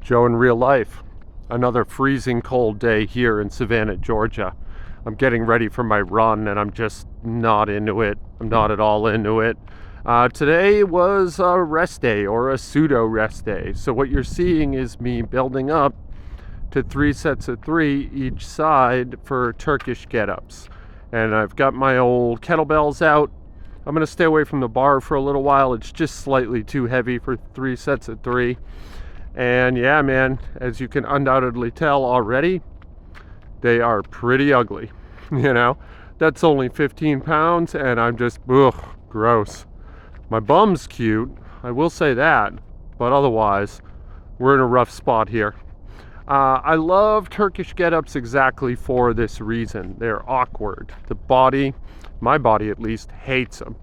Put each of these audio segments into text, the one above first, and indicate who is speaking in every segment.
Speaker 1: Joe in real life. Another freezing cold day here in Savannah, Georgia. I'm getting ready for my run and I'm just not into it. I'm not at all into it. Today was a rest day or a pseudo rest day. So what you're seeing is me building up to 3 sets of 3 each side for Turkish get-ups. And I've got my old kettlebells out. I'm going to stay away from the bar for a little while. It's just slightly too heavy for 3 sets of 3. And yeah, man, as you can undoubtedly tell already, they are pretty ugly. You know, that's only 15 pounds and I'm just, ugh, gross. My bum's cute, I will say that, but otherwise, we're in a rough spot here. I love Turkish get-ups exactly for this reason. They're awkward. The body, my body at least, hates them.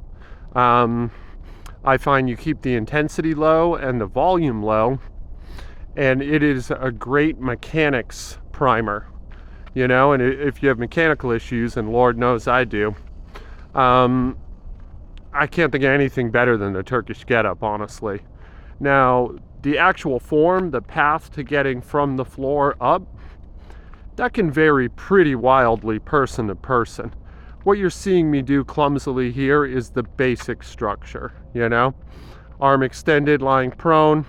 Speaker 1: I find you keep the intensity low and the volume low, and it is a great mechanics primer, you know. And if you have mechanical issues, and Lord knows I do, I can't think of anything better than the Turkish get-up, honestly. Now, the actual form, the path to getting from the floor up, that can vary pretty wildly person to person. What you're seeing me do clumsily here is the basic structure, you know. Arm extended, lying prone.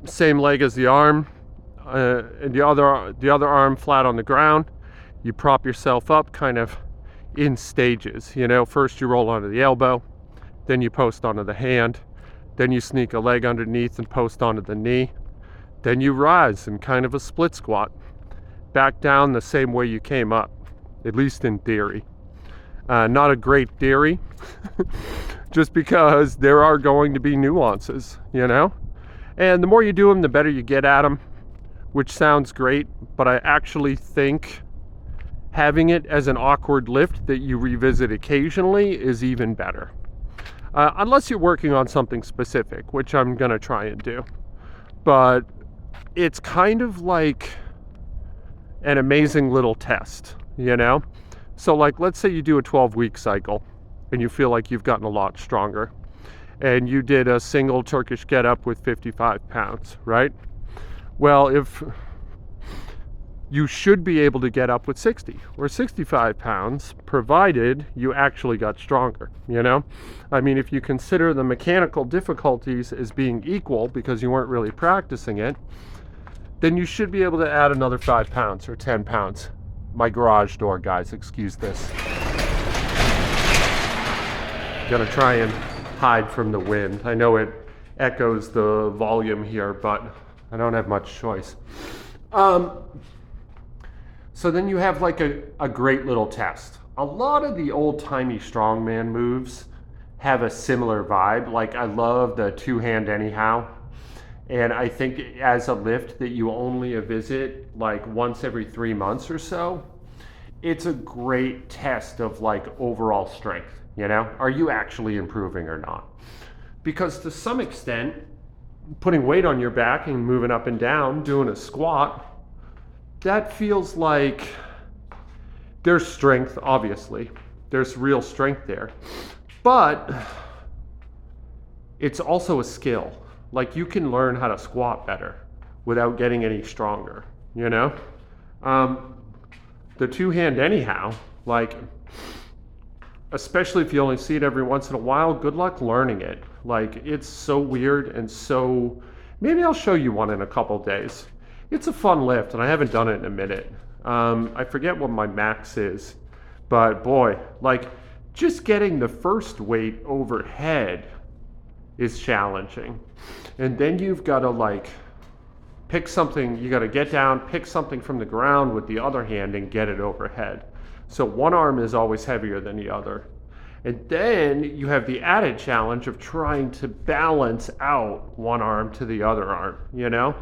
Speaker 1: Same leg as the arm, and the other arm flat on the ground. You prop yourself up kind of in stages, you know. First you roll onto the elbow, then you post onto the hand, then you sneak a leg underneath and post onto the knee, then you rise in kind of a split squat, back down the same way you came up, at least in theory. Not a great theory, just because there are going to be nuances, you know. And the more you do them, the better you get at them, which sounds great, but I actually think having it as an awkward lift that you revisit occasionally is even better. Unless you're working on something specific, which I'm going to try and do. But it's kind of like an amazing little test, you know? So like, let's say you do a 12-week cycle and you feel like you've gotten a lot stronger. And you did a single Turkish get-up with 55 pounds, right? Well, if you should be able to get up with 60 or 65 pounds, provided you actually got stronger, you know? I mean, if you consider the mechanical difficulties as being equal because you weren't really practicing it, then you should be able to add another 5 pounds or 10 pounds. My garage door, guys, excuse this. Gonna try and hide from the wind. I know it echoes the volume here, but I don't have much choice. So then you have like a great little test. A lot of the old-timey strongman moves have a similar vibe. Like, I love the two-hand anyhow. And I think as a lift that you only visit like once every 3 months or so, it's a great test of like overall strength. You know, are you actually improving or not? Because to some extent, putting weight on your back and moving up and down, doing a squat, that feels like there's strength, obviously. There's real strength there. But it's also a skill. Like, you can learn how to squat better without getting any stronger, you know? The two-hand anyhow, like, especially if you only see it every once in a while, good luck learning it. Like, it's so weird and so... Maybe I'll show you one in a couple days. It's a fun lift, and I haven't done it in a minute. I forget what my max is, but boy, like, just getting the first weight overhead is challenging. And then you've got to, like, pick something, you got to get down, pick something from the ground with the other hand and get it overhead. So one arm is always heavier than the other. And then you have the added challenge of trying to balance out one arm to the other arm, you know?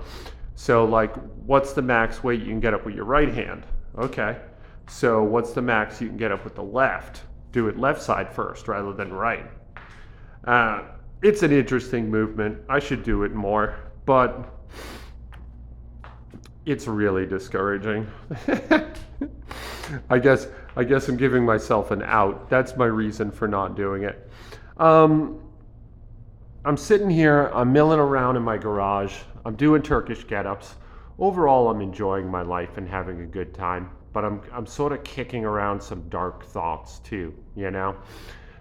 Speaker 1: So like, what's the max weight you can get up with your right hand? Okay. So what's the max you can get up with the left? Do it left side first rather than right. It's an interesting movement. I should do it more, but it's really discouraging. I guess I'm giving myself an out. That's my reason for not doing it. I'm sitting here, I'm milling around in my garage, I'm doing Turkish get-ups. Overall, I'm enjoying my life and having a good time, but I'm sort of kicking around some dark thoughts too, you know?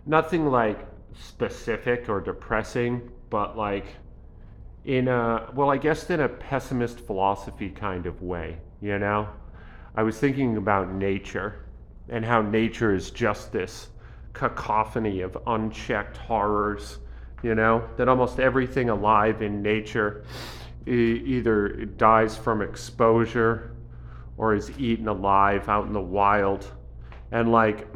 Speaker 1: Nothing like specific or depressing, but like well, I guess in a pessimist philosophy kind of way, you know? I was thinking about nature and how nature is just this cacophony of unchecked horrors, you know, that almost everything alive in nature either dies from exposure or is eaten alive out in the wild. And like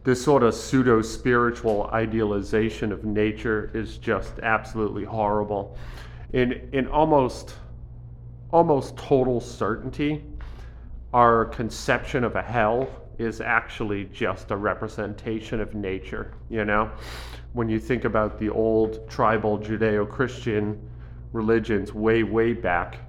Speaker 1: this sort of pseudo spiritual idealization of nature is just absolutely horrible. In almost total certainty, our conception of a hell is actually just a representation of nature, you know? When you think about the old tribal Judeo-Christian religions way back,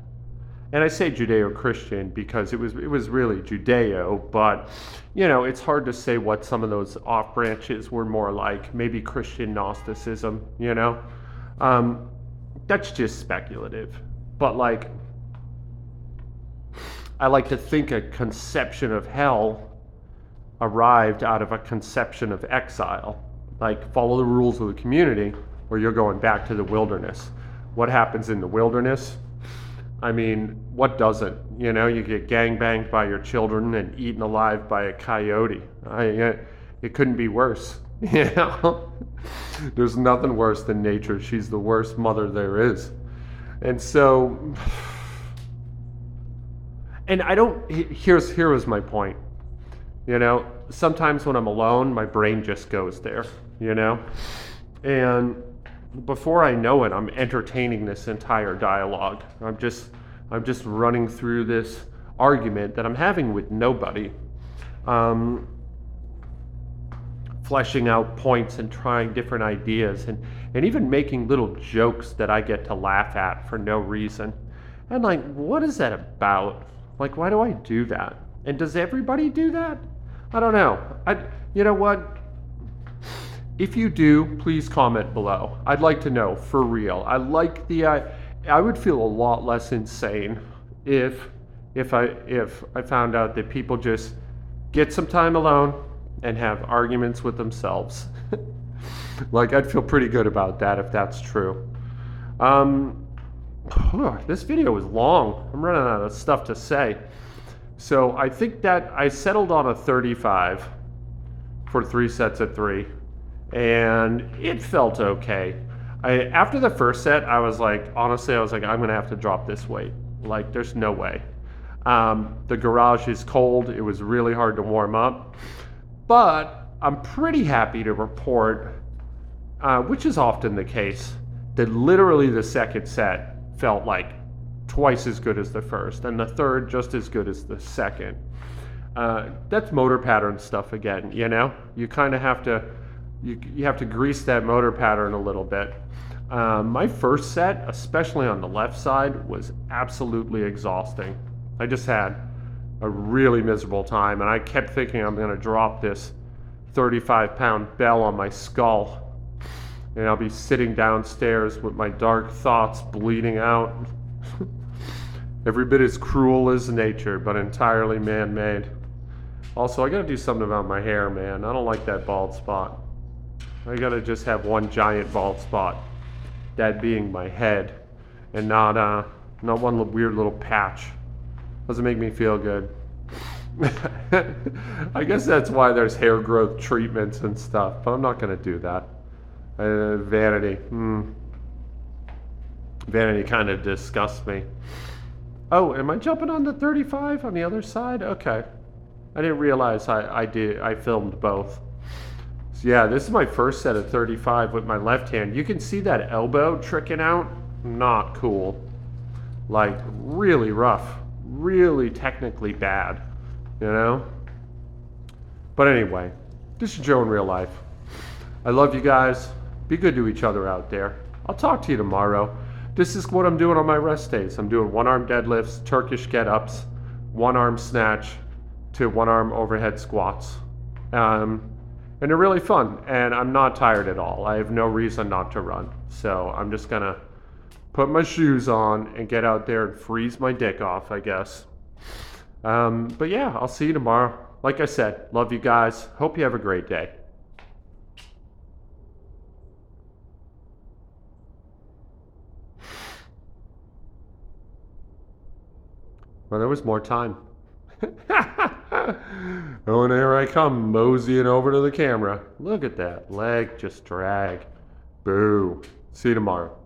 Speaker 1: and I say Judeo-Christian because it was really Judeo, but you know, it's hard to say what some of those off branches were more like. Maybe Christian Gnosticism, you know? That's just speculative. But like, I like to think a conception of hell arrived out of a conception of exile. Like, follow the rules of the community or you're going back to the wilderness. What happens in the wilderness? I mean, what doesn't? You know, you get gangbanged by your children and eaten alive by a coyote. It couldn't be worse. You know, there's nothing worse than nature. She's the worst mother there is. And so, and I don't, here was my point. You know, sometimes when I'm alone, my brain just goes there, you know? And before I know it, I'm entertaining this entire dialogue. I'm just running through this argument that I'm having with nobody, fleshing out points and trying different ideas and even making little jokes that I get to laugh at for no reason. And like, what is that about? Like, why do I do that? And does everybody do that? I don't know. You know what? If you do, please comment below. I'd like to know, for real. I would feel a lot less insane if I found out that people just get some time alone and have arguments with themselves. Like, I'd feel pretty good about that if that's true. This video is long. I'm running out of stuff to say. So I think that I settled on a 35 for 3 sets of 3, and it felt okay. After the first set, I was like, honestly, I'm gonna have to drop this weight. Like, there's no way. The garage is cold. It was really hard to warm up, but I'm pretty happy to report, which is often the case, that literally the second set felt like twice as good as the first, and the third just as good as the second. That's motor pattern stuff again, you know? You kind of have to, you have to grease that motor pattern a little bit. My first set, especially on the left side, was absolutely exhausting. I just had a really miserable time, and I kept thinking I'm gonna drop this 35-pound bell on my skull, and I'll be sitting downstairs with my dark thoughts bleeding out. Every bit as cruel as nature, but entirely man-made. Also, I gotta do something about my hair, man. I don't like that bald spot. I gotta just have one giant bald spot. That being my head, and not one weird little patch. Doesn't make me feel good. I guess that's why there's hair growth treatments and stuff, but I'm not gonna do that. Vanity. Vanity kind of disgusts me. Oh, am I jumping on the 35 on the other side? Okay. I didn't realize I filmed both. So yeah, this is my first set of 35 with my left hand. You can see that elbow tricking out. Not cool. Like, really rough. Really technically bad. You know? But anyway, this is Joe in real life. I love you guys. Be good to each other out there. I'll talk to you tomorrow. This is what I'm doing on my rest days. I'm doing one-arm deadlifts, Turkish get-ups, one-arm snatch to one-arm overhead squats. And they're really fun, and I'm not tired at all. I have no reason not to run. So I'm just gonna put my shoes on and get out there and freeze my dick off, I guess. But yeah, I'll see you tomorrow. Like I said, love you guys. Hope you have a great day. Well, there was more time. Oh, and here I come, moseying over to the camera. Look at that leg just drag. Boo. See you tomorrow.